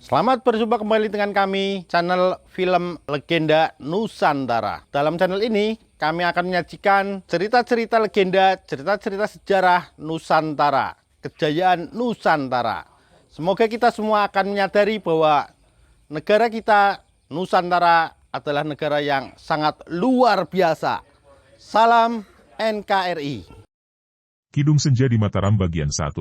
Selamat berjumpa kembali dengan kami, channel Film Legenda Nusantara. Dalam channel ini, kami akan menyajikan cerita-cerita legenda, cerita-cerita sejarah Nusantara, kejayaan Nusantara. Semoga kita semua akan menyadari bahwa negara kita, Nusantara, adalah negara yang sangat luar biasa. Salam NKRI. Kidung Senja di Mataram bagian 1.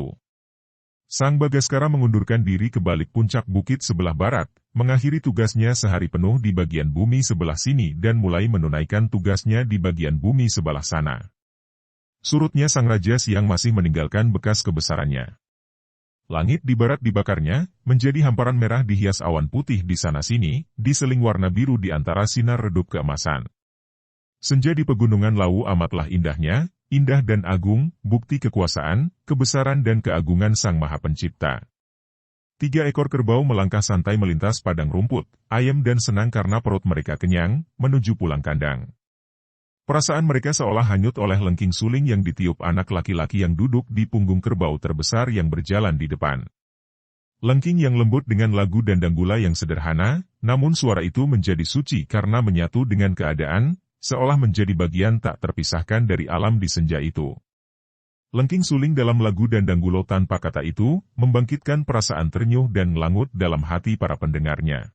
Sang Bagaskara mengundurkan diri ke balik puncak bukit sebelah barat, mengakhiri tugasnya sehari penuh di bagian bumi sebelah sini dan mulai menunaikan tugasnya di bagian bumi sebelah sana. Surutnya sang raja siang masih meninggalkan bekas kebesarannya. Langit di barat dibakarnya, menjadi hamparan merah dihias awan putih di sana-sini, diseling warna biru di antara sinar redup keemasan. Senja di pegunungan Lawu amatlah indahnya, indah dan agung, bukti kekuasaan, kebesaran dan keagungan Sang Maha Pencipta. 3 ekor kerbau melangkah santai melintas padang rumput, ayem dan senang karena perut mereka kenyang, menuju pulang kandang. Perasaan mereka seolah hanyut oleh lengking suling yang ditiup anak laki-laki yang duduk di punggung kerbau terbesar yang berjalan di depan. Lengking yang lembut dengan lagu dan danggula yang sederhana, namun suara itu menjadi suci karena menyatu dengan keadaan, seolah menjadi bagian tak terpisahkan dari alam di senja itu. Lengking suling dalam lagu dan danggulo tanpa kata itu, membangkitkan perasaan ternyuh dan langut dalam hati para pendengarnya.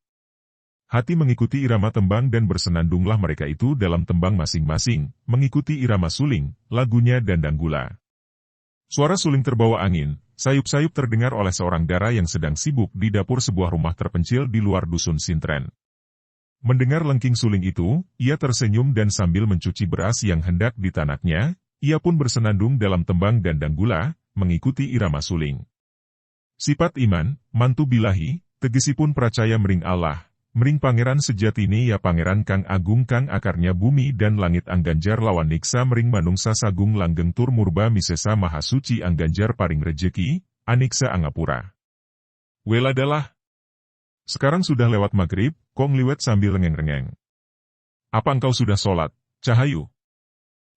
Hati mengikuti irama tembang dan bersenandunglah mereka itu dalam tembang masing-masing, mengikuti irama suling, lagunya dan danggula. Suara suling terbawa angin, sayup-sayup terdengar oleh seorang dara yang sedang sibuk di dapur sebuah rumah terpencil di luar dusun Sintren. Mendengar lengking suling itu, ia tersenyum dan sambil mencuci beras yang hendak ditanaknya, ia pun bersenandung dalam tembang dan danggula, mengikuti irama suling. Sifat iman, mantu bilahi, tegesipun percaya mering Allah, mering pangeran sejatine ya pangeran kang agung kang akarnya bumi dan langit angganjar lawan niksa mering manungsa sagung langgeng tur murba misesa maha suci angganjar paring rejeki, aniksa angapura. Weladalah. Sekarang sudah lewat maghrib, kok ngliwet sambil rengeng-rengeng. Apa engkau sudah sholat, Cahayu?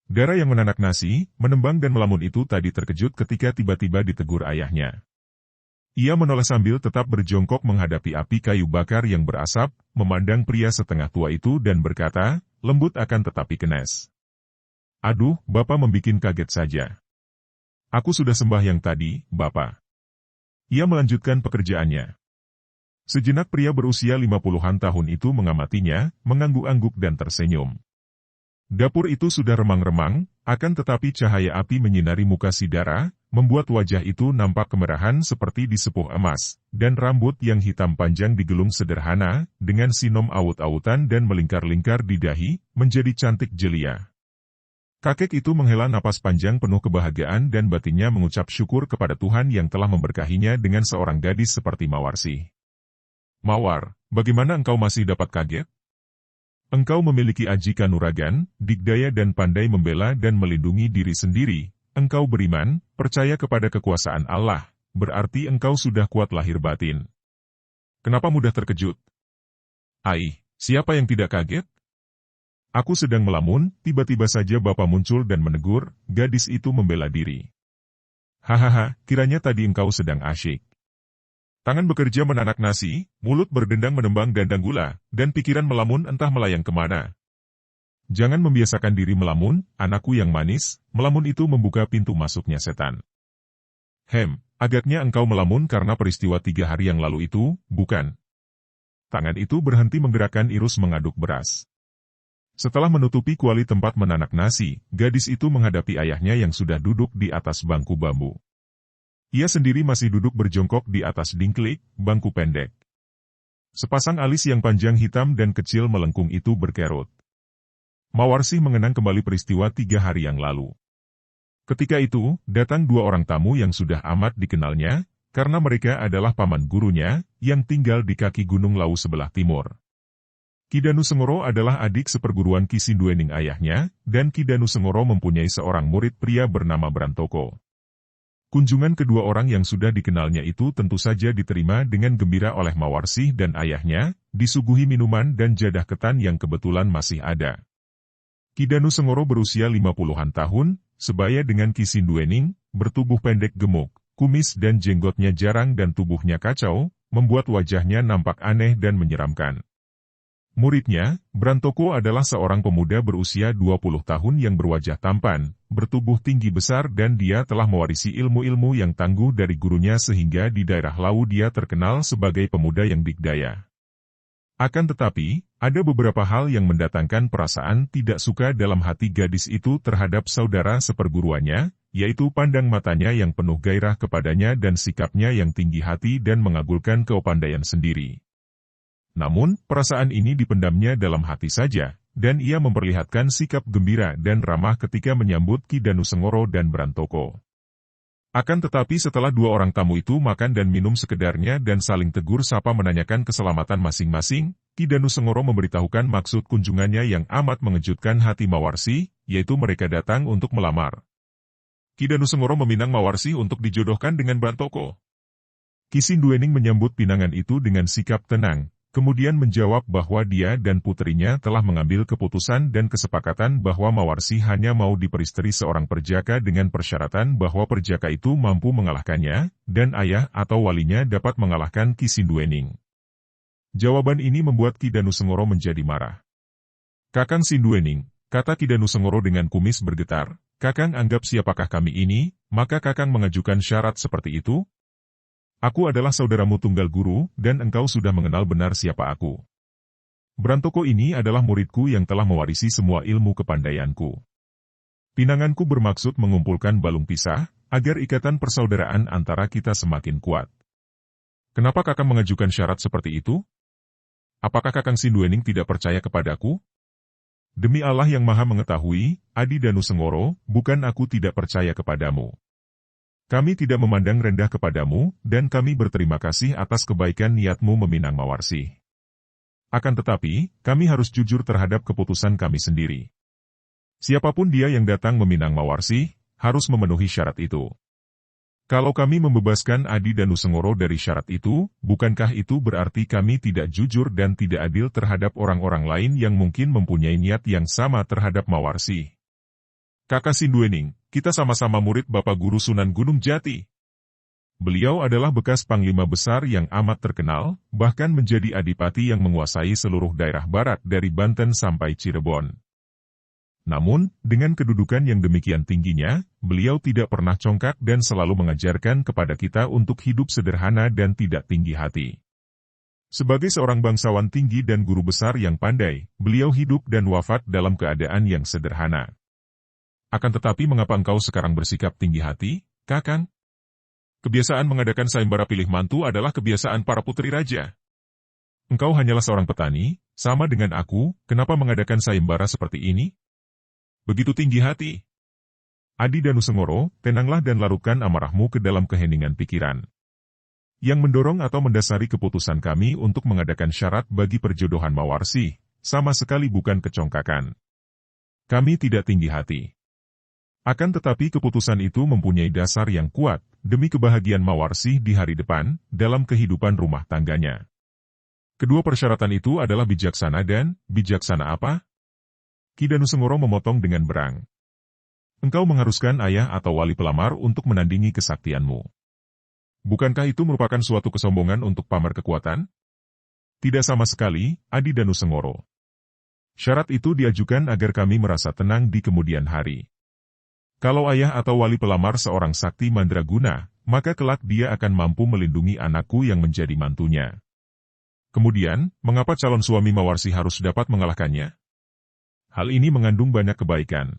Dara yang menanak nasi, menembang dan melamun itu tadi terkejut ketika tiba-tiba ditegur ayahnya. Ia menoleh sambil tetap berjongkok menghadapi api kayu bakar yang berasap, memandang pria setengah tua itu dan berkata, lembut akan tetapi kenes. Aduh, Bapak membikin kaget saja. Aku sudah sembahyang tadi, Bapak. Ia melanjutkan pekerjaannya. Sejenak pria berusia 50-an tahun itu mengamatinya, mengangguk-angguk dan tersenyum. Dapur itu sudah remang-remang, akan tetapi cahaya api menyinari muka si Dara, membuat wajah itu nampak kemerahan seperti disepuh emas, dan rambut yang hitam panjang digelung sederhana, dengan sinom aut-autan dan melingkar-lingkar di dahi, menjadi cantik jelia. Kakek itu menghela napas panjang penuh kebahagiaan dan batinnya mengucap syukur kepada Tuhan yang telah memberkahinya dengan seorang gadis seperti Mawarsi. Mawar, bagaimana engkau masih dapat kaget? Engkau memiliki aji kanuragan, digdaya dan pandai membela dan melindungi diri sendiri. Engkau beriman, percaya kepada kekuasaan Allah, berarti engkau sudah kuat lahir batin. Kenapa mudah terkejut? Ai, siapa yang tidak kaget? Aku sedang melamun, tiba-tiba saja Bapak muncul dan menegur, gadis itu membela diri. Hahaha, kiranya tadi engkau sedang asyik. Tangan bekerja menanak nasi, mulut berdendang menembang gandang gula, dan pikiran melamun entah melayang kemana. Jangan membiasakan diri melamun, anakku yang manis, melamun itu membuka pintu masuknya setan. Agaknya engkau melamun karena peristiwa 3 hari yang lalu itu, bukan? Tangan itu berhenti menggerakkan irus mengaduk beras. Setelah menutupi kuali tempat menanak nasi, gadis itu menghadapi ayahnya yang sudah duduk di atas bangku bambu. Ia sendiri masih duduk berjongkok di atas dingklik, bangku pendek. Sepasang alis yang panjang hitam dan kecil melengkung itu berkerut. Mawarsi mengenang kembali peristiwa 3 hari yang lalu. Ketika itu, datang 2 orang tamu yang sudah amat dikenalnya, karena mereka adalah paman gurunya, yang tinggal di kaki Gunung Lawu sebelah timur. Ki Danu Sengoro adalah adik seperguruan Ki Sinduening ayahnya, dan Ki Danu Sengoro mempunyai seorang murid pria bernama Brantoko. Kunjungan kedua orang yang sudah dikenalnya itu tentu saja diterima dengan gembira oleh Mawarsi dan ayahnya, disuguhi minuman dan jadah ketan yang kebetulan masih ada. Ki Danu Sengoro berusia 50-an tahun, sebaya dengan Ki Sinduening, bertubuh pendek gemuk, kumis dan jenggotnya jarang dan tubuhnya kacau, membuat wajahnya nampak aneh dan menyeramkan. Muridnya, Brantoko adalah seorang pemuda berusia 20 tahun yang berwajah tampan, bertubuh tinggi besar dan dia telah mewarisi ilmu-ilmu yang tangguh dari gurunya sehingga di daerah Lau dia terkenal sebagai pemuda yang dikdaya. Akan tetapi, ada beberapa hal yang mendatangkan perasaan tidak suka dalam hati gadis itu terhadap saudara seperguruannya, yaitu pandang matanya yang penuh gairah kepadanya dan sikapnya yang tinggi hati dan mengagulkan kepandaian sendiri. Namun, perasaan ini dipendamnya dalam hati saja, dan ia memperlihatkan sikap gembira dan ramah ketika menyambut Ki Danusengoro dan Brantoko. Akan tetapi setelah dua orang tamu itu makan dan minum sekedarnya dan saling tegur sapa menanyakan keselamatan masing-masing, Ki Danusengoro memberitahukan maksud kunjungannya yang amat mengejutkan hati Mawarsi, yaitu mereka datang untuk melamar. Ki Danusengoro meminang Mawarsi untuk dijodohkan dengan Brantoko. Ki Sinduening menyambut pinangan itu dengan sikap tenang, kemudian menjawab bahwa dia dan putrinya telah mengambil keputusan dan kesepakatan bahwa Mawarsi hanya mau diperistri seorang perjaka dengan persyaratan bahwa perjaka itu mampu mengalahkannya, dan ayah atau walinya dapat mengalahkan Ki Sinduening. Jawaban ini membuat Ki Danusengoro menjadi marah. "Kakang Sinduening," kata Ki Danusengoro dengan kumis bergetar, "Kakang anggap siapakah kami ini, maka Kakang mengajukan syarat seperti itu? Aku adalah saudaramu tunggal guru, dan engkau sudah mengenal benar siapa aku. Brantoko ini adalah muridku yang telah mewarisi semua ilmu kepandaianku. Pinanganku bermaksud mengumpulkan balung pisah, agar ikatan persaudaraan antara kita semakin kuat. Kenapa Kakang mengajukan syarat seperti itu? Apakah Kakang Sinduening tidak percaya kepadaku? Demi Allah yang Maha Mengetahui, Adi Danusengoro, bukan aku tidak percaya kepadamu. Kami tidak memandang rendah kepadamu, dan kami berterima kasih atas kebaikan niatmu meminang Mawarsi. Akan tetapi, kami harus jujur terhadap keputusan kami sendiri. Siapapun dia yang datang meminang Mawarsi, harus memenuhi syarat itu. Kalau kami membebaskan Adi Danusengoro dari syarat itu, bukankah itu berarti kami tidak jujur dan tidak adil terhadap orang-orang lain yang mungkin mempunyai niat yang sama terhadap Mawarsi? Kakak Sinduening, kita sama-sama murid Bapak Guru Sunan Gunung Jati. Beliau adalah bekas panglima besar yang amat terkenal, bahkan menjadi adipati yang menguasai seluruh daerah barat dari Banten sampai Cirebon. Namun, dengan kedudukan yang demikian tingginya, beliau tidak pernah congkak dan selalu mengajarkan kepada kita untuk hidup sederhana dan tidak tinggi hati. Sebagai seorang bangsawan tinggi dan guru besar yang pandai, beliau hidup dan wafat dalam keadaan yang sederhana. Akan tetapi mengapa engkau sekarang bersikap tinggi hati, Kakang? Kebiasaan mengadakan sayembara pilih mantu adalah kebiasaan para putri raja. Engkau hanyalah seorang petani, sama dengan aku, kenapa mengadakan sayembara seperti ini? Begitu tinggi hati. Adi Danusengoro, tenanglah dan larutkan amarahmu ke dalam keheningan pikiran. Yang mendorong atau mendasari keputusan kami untuk mengadakan syarat bagi perjodohan Mawarsi, sama sekali bukan kecongkakan. Kami tidak tinggi hati. Akan tetapi keputusan itu mempunyai dasar yang kuat, demi kebahagiaan Mawarsi di hari depan, dalam kehidupan rumah tangganya. Kedua persyaratan itu adalah bijaksana dan, bijaksana apa? Ki Danusengoro memotong dengan berang. Engkau mengharuskan ayah atau wali pelamar untuk menandingi kesaktianmu. Bukankah itu merupakan suatu kesombongan untuk pamer kekuatan? Tidak sama sekali, Adi Danusengoro. Syarat itu diajukan agar kami merasa tenang di kemudian hari. Kalau ayah atau wali pelamar seorang sakti mandraguna, maka kelak dia akan mampu melindungi anakku yang menjadi mantunya. Kemudian, mengapa calon suami Mawarsi harus dapat mengalahkannya? Hal ini mengandung banyak kebaikan.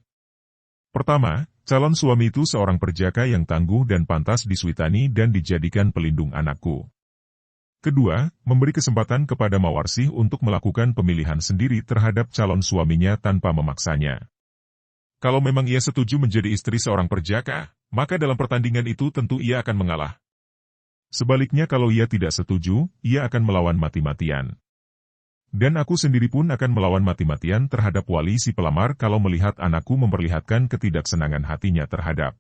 Pertama, calon suami itu seorang perjaka yang tangguh dan pantas disuitani dan dijadikan pelindung anakku. Kedua, memberi kesempatan kepada Mawarsi untuk melakukan pemilihan sendiri terhadap calon suaminya tanpa memaksanya. Kalau memang ia setuju menjadi istri seorang perjaka, maka dalam pertandingan itu tentu ia akan mengalah. Sebaliknya kalau ia tidak setuju, ia akan melawan mati-matian. Dan aku sendiri pun akan melawan mati-matian terhadap wali si pelamar kalau melihat anakku memperlihatkan ketidaksenangan hatinya terhadap